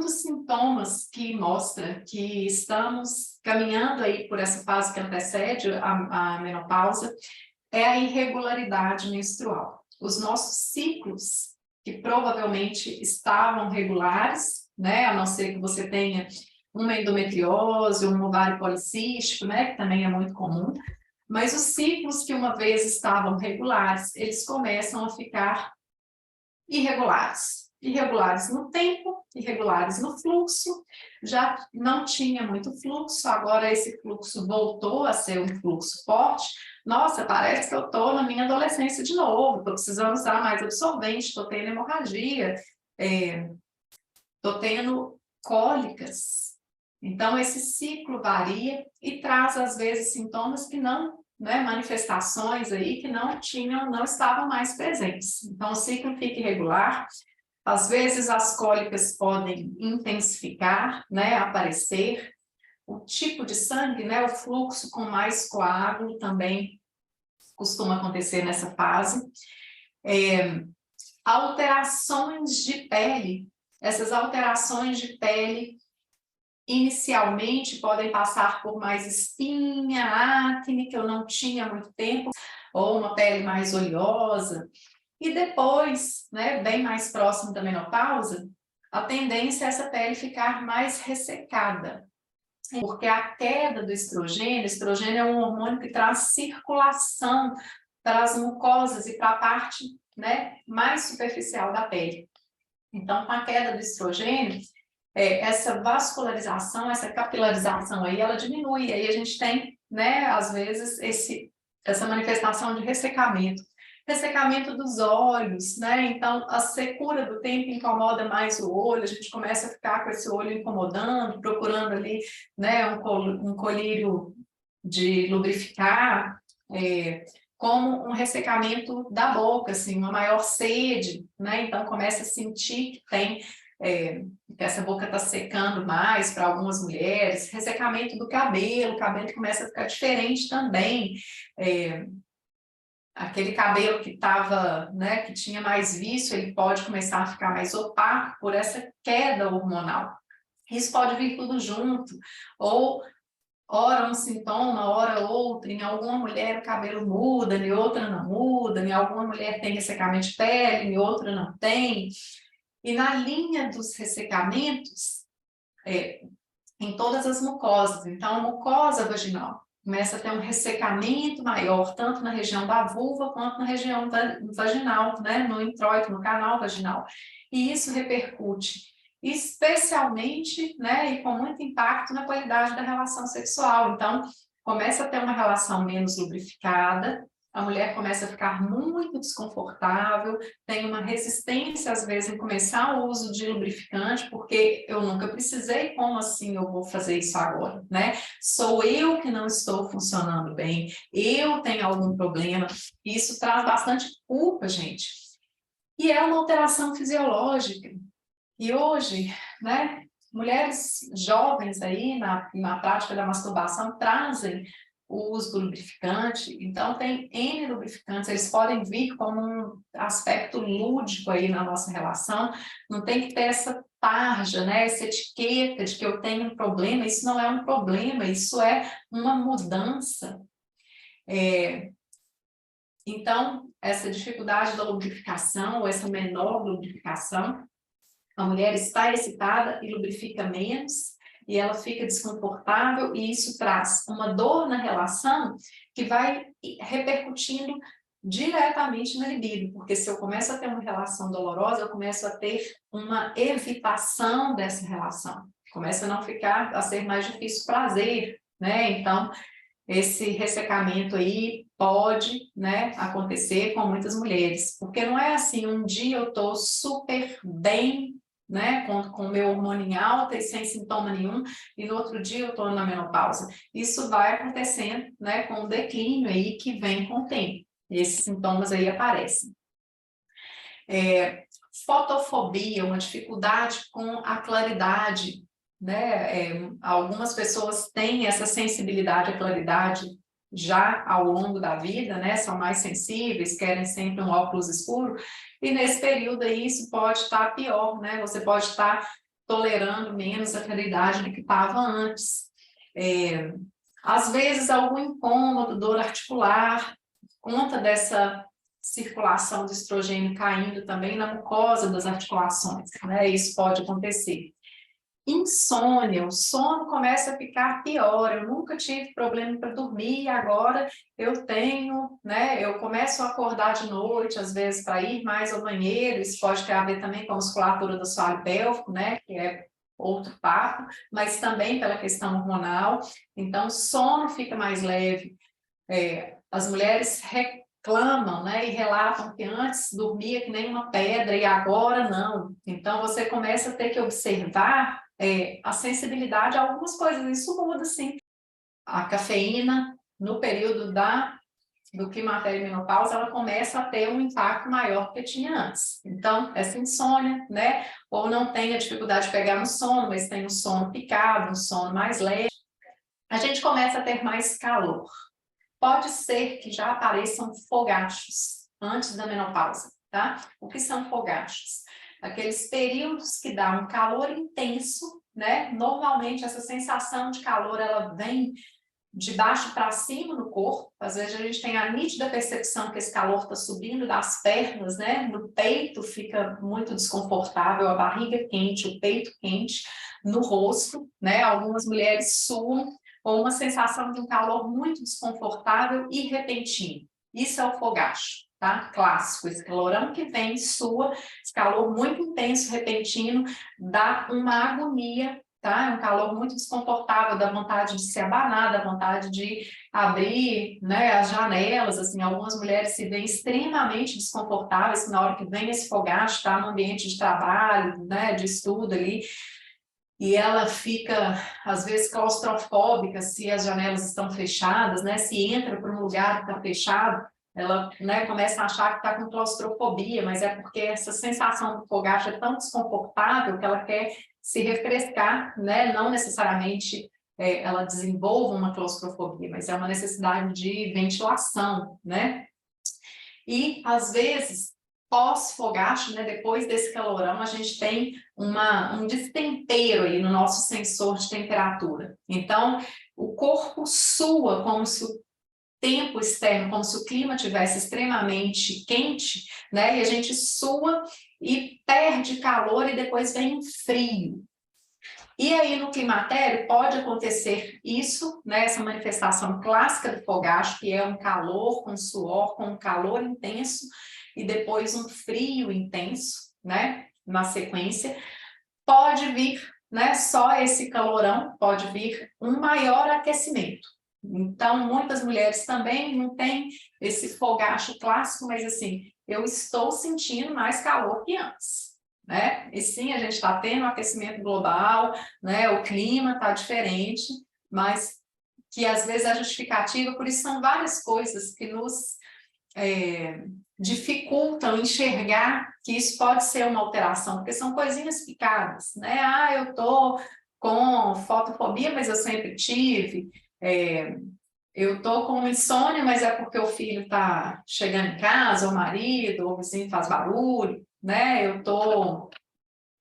dos sintomas que mostra que estamos caminhando aí por essa fase que antecede a menopausa é a irregularidade menstrual. Os nossos ciclos, que provavelmente estavam regulares, né, a não ser que você tenha uma endometriose, um ovário policístico, né, que também é muito comum, mas os ciclos que uma vez estavam regulares, eles começam a ficar irregulares. Irregulares no tempo, irregulares no fluxo, já não tinha muito fluxo, agora esse fluxo voltou a ser um fluxo forte. Nossa, parece que eu estou na minha adolescência de novo, estou precisando usar mais absorvente, estou tendo hemorragia, estou tendo cólicas. Então, esse ciclo varia e traz, às vezes, sintomas que não, né, manifestações aí que não estavam mais presentes. Então, o ciclo fica irregular. Às vezes, as cólicas podem intensificar, né, aparecer. O tipo de sangue, né, o fluxo com mais coágulo também costuma acontecer nessa fase. Alterações de pele. Essas alterações de pele inicialmente podem passar por mais espinha, acne, que eu não tinha muito tempo, ou uma pele mais oleosa. E depois, né, bem mais próximo da menopausa, a tendência é essa pele ficar mais ressecada. Porque a queda do estrogênio é um hormônio que traz circulação para as mucosas e para a parte, né, mais superficial da pele. Então, com a queda do estrogênio, essa vascularização, essa capilarização aí, ela diminui. Aí a gente tem, né, às vezes, essa manifestação de ressecamento. Ressecamento dos olhos, né? Então, a secura do tempo incomoda mais o olho, a gente começa a ficar com esse olho incomodando, procurando ali, né, um colírio de lubrificar, como um ressecamento da boca, assim, uma maior sede, né? Então, começa a sentir que tem que essa boca está secando mais para algumas mulheres, ressecamento do cabelo, o cabelo começa a ficar diferente também, aquele cabelo que estava, né, que tinha mais vício, ele pode começar a ficar mais opaco por essa queda hormonal. Isso pode vir tudo junto, ou ora um sintoma, ora outro, em alguma mulher o cabelo muda, em outra não muda, em alguma mulher tem ressecamento de pele, em outra não tem. E na linha dos ressecamentos, em todas as mucosas, então a mucosa vaginal começa a ter um ressecamento maior, tanto na região da vulva quanto na região vaginal, né? No introito, no canal vaginal. E isso repercute especialmente, né, e com muito impacto na qualidade da relação sexual. Então, começa a ter uma relação menos lubrificada, a mulher começa a ficar muito desconfortável, tem uma resistência, às vezes, em começar o uso de lubrificante, porque eu nunca precisei, como assim eu vou fazer isso agora, né? Sou eu que não estou funcionando bem, eu tenho algum problema, isso traz bastante culpa, gente. E é uma alteração fisiológica. E hoje, né, mulheres jovens aí na prática da masturbação trazem o uso do lubrificante, então tem N lubrificantes, eles podem vir como um aspecto lúdico aí na nossa relação, não tem que ter essa tarja, né, essa etiqueta de que eu tenho um problema, isso não é um problema, isso é uma mudança. Então, essa dificuldade da lubrificação, ou essa menor lubrificação, a mulher está excitada e lubrifica menos, e ela fica desconfortável, e isso traz uma dor na relação que vai repercutindo diretamente na libido, porque se eu começo a ter uma relação dolorosa, eu começo a ter uma evitação dessa relação, começa a não ficar, a ser mais difícil o prazer, né? Então, esse ressecamento aí pode, né, acontecer com muitas mulheres, porque não é assim, um dia eu estou super bem, né, com o meu hormônio em alta e sem sintoma nenhum, e no outro dia eu estou na menopausa. Isso vai acontecendo, né, com o declínio aí que vem com o tempo. Esses sintomas aí aparecem. Fotofobia, uma dificuldade com a claridade, né? Algumas pessoas têm essa sensibilidade à claridade já ao longo da vida, né? São mais sensíveis, querem sempre um óculos escuro, e nesse período aí isso pode estar pior, né? Você pode estar tolerando menos aquela idade do que estava antes. Às vezes, algum incômodo, dor articular, por conta dessa circulação do estrogênio caindo também na mucosa das articulações, né? Isso pode acontecer. Insônia, o sono começa a ficar pior, eu nunca tive problema para dormir, agora eu tenho, né, eu começo a acordar de noite, às vezes para ir mais ao banheiro, isso pode ter a ver também com a musculatura do assoalho pélvico, né, que é outro papo, mas também pela questão hormonal, então o sono fica mais leve, as mulheres reclamam, né, e relatam que antes dormia que nem uma pedra e agora não, então você começa a ter que observar a sensibilidade a algumas coisas, isso muda sim. A cafeína, no período do climatério e menopausa, ela começa a ter um impacto maior do que tinha antes. Então, essa insônia, né? Ou não tem a dificuldade de pegar no sono, mas tem um sono picado, um sono mais leve. A gente começa a ter mais calor. Pode ser que já apareçam fogachos antes da menopausa, tá? O que são fogachos? Aqueles períodos que dá um calor intenso, né? Normalmente essa sensação de calor ela vem de baixo para cima no corpo. Às vezes a gente tem a nítida percepção que esse calor está subindo das pernas, né? No peito fica muito desconfortável, a barriga quente, o peito quente, no rosto, né? Algumas mulheres suam, ou uma sensação de um calor muito desconfortável e repentino. Isso é o fogacho, tá? Clássico, esse calorão que vem, sua, esse calor muito intenso, repentino, dá uma agonia, tá? É um calor muito desconfortável, dá vontade de se abanar, dá vontade de abrir, né, as janelas, assim, algumas mulheres se veem extremamente desconfortáveis na hora que vem esse fogacho, tá? No ambiente de trabalho, né, de estudo ali, e ela fica, às vezes, claustrofóbica se as janelas estão fechadas, né? Se entra para um lugar que está fechado, ela, né, começa a achar que está com claustrofobia, mas é porque essa sensação do fogacho é tão desconfortável que ela quer se refrescar, né? Não necessariamente ela desenvolva uma claustrofobia, mas é uma necessidade de ventilação, né? E, às vezes, pós-fogacho, né, depois desse calorão, a gente tem um destempero aí no nosso sensor de temperatura. Então, o corpo sua como se o tempo externo, como se o clima tivesse extremamente quente, né, e a gente sua e perde calor e depois vem um frio. E aí, no climatério, pode acontecer isso, né, essa manifestação clássica do fogacho, que é um calor com suor, com um calor intenso, e depois um frio intenso, né, na sequência. Pode vir, né, só esse calorão, pode vir um maior aquecimento. Então, muitas mulheres também não têm esse fogacho clássico, mas assim, eu estou sentindo mais calor que antes. Né? E sim, a gente está tendo um aquecimento global, né? O clima está diferente, mas que às vezes é justificativa, por isso são várias coisas que nos dificultam enxergar que isso pode ser uma alteração, porque são coisinhas picadas, né? Ah, eu estou com fotofobia, mas eu sempre tive, eu estou com insônia, mas é porque o filho está chegando em casa, o marido, o vizinho faz barulho, né? Eu estou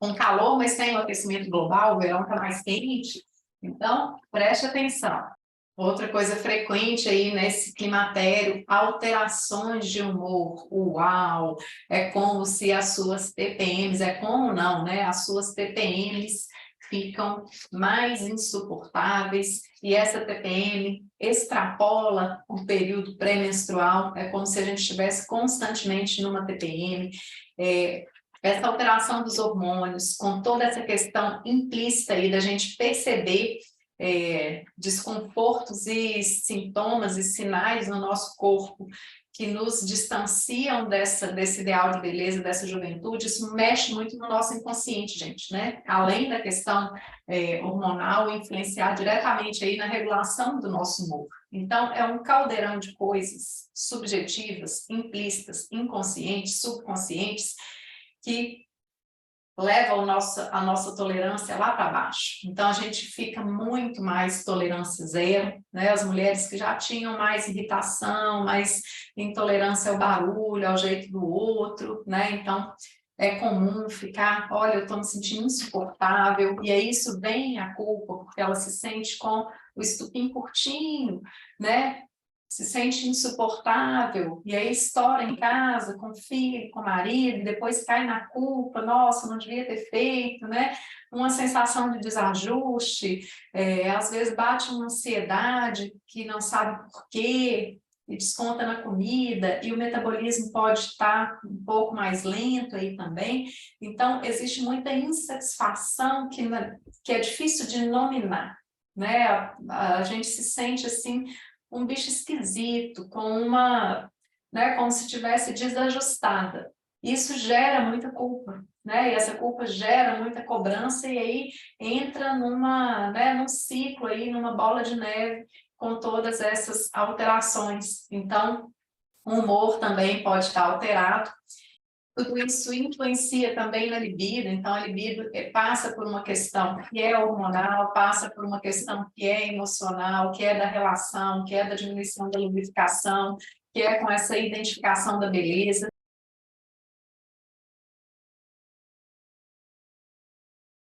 com calor, mas tem o aquecimento global, o verão está mais quente. Então, preste atenção. Outra coisa frequente aí nesse climatério, alterações de humor. Uau! É como se as suas TPMs, é como não, né? As suas TPMs ficam mais insuportáveis e essa TPM extrapola o período pré-menstrual, é como se a gente estivesse constantemente numa TPM. Essa alteração dos hormônios, com toda essa questão implícita aí da gente perceber desconfortos e sintomas e sinais no nosso corpo que nos distanciam desse ideal de beleza, dessa juventude, isso mexe muito no nosso inconsciente, gente, né? Além da questão hormonal, influenciar diretamente aí na regulação do nosso humor. Então, é um caldeirão de coisas subjetivas, implícitas, inconscientes, subconscientes, que leva a nossa tolerância lá para baixo. Então, a gente fica muito mais tolerância zero, né? As mulheres que já tinham mais irritação, mais intolerância ao barulho, ao jeito do outro, né? Então, é comum ficar, olha, eu estou me sentindo insuportável, e aí isso vem a culpa, porque ela se sente com o estupim curtinho, né? Se sente insuportável, e aí estoura em casa com o filho, com o marido, e depois cai na culpa, nossa, não devia ter feito, né? Uma sensação de desajuste, às vezes bate uma ansiedade que não sabe por quê, e desconta na comida, e o metabolismo pode estar um pouco mais lento aí também. Então, existe muita insatisfação que é difícil de nominar, né? A gente se sente assim, um bicho esquisito, né, como se estivesse desajustada. Isso gera muita culpa, né? E essa culpa gera muita cobrança e aí entra né, num ciclo aí, numa bola de neve com todas essas alterações. Então, o humor também pode estar alterado. Tudo isso influencia também na libido, então a libido passa por uma questão que é hormonal, passa por uma questão que é emocional, que é da relação, que é da diminuição da lubrificação, que é com essa identificação da beleza.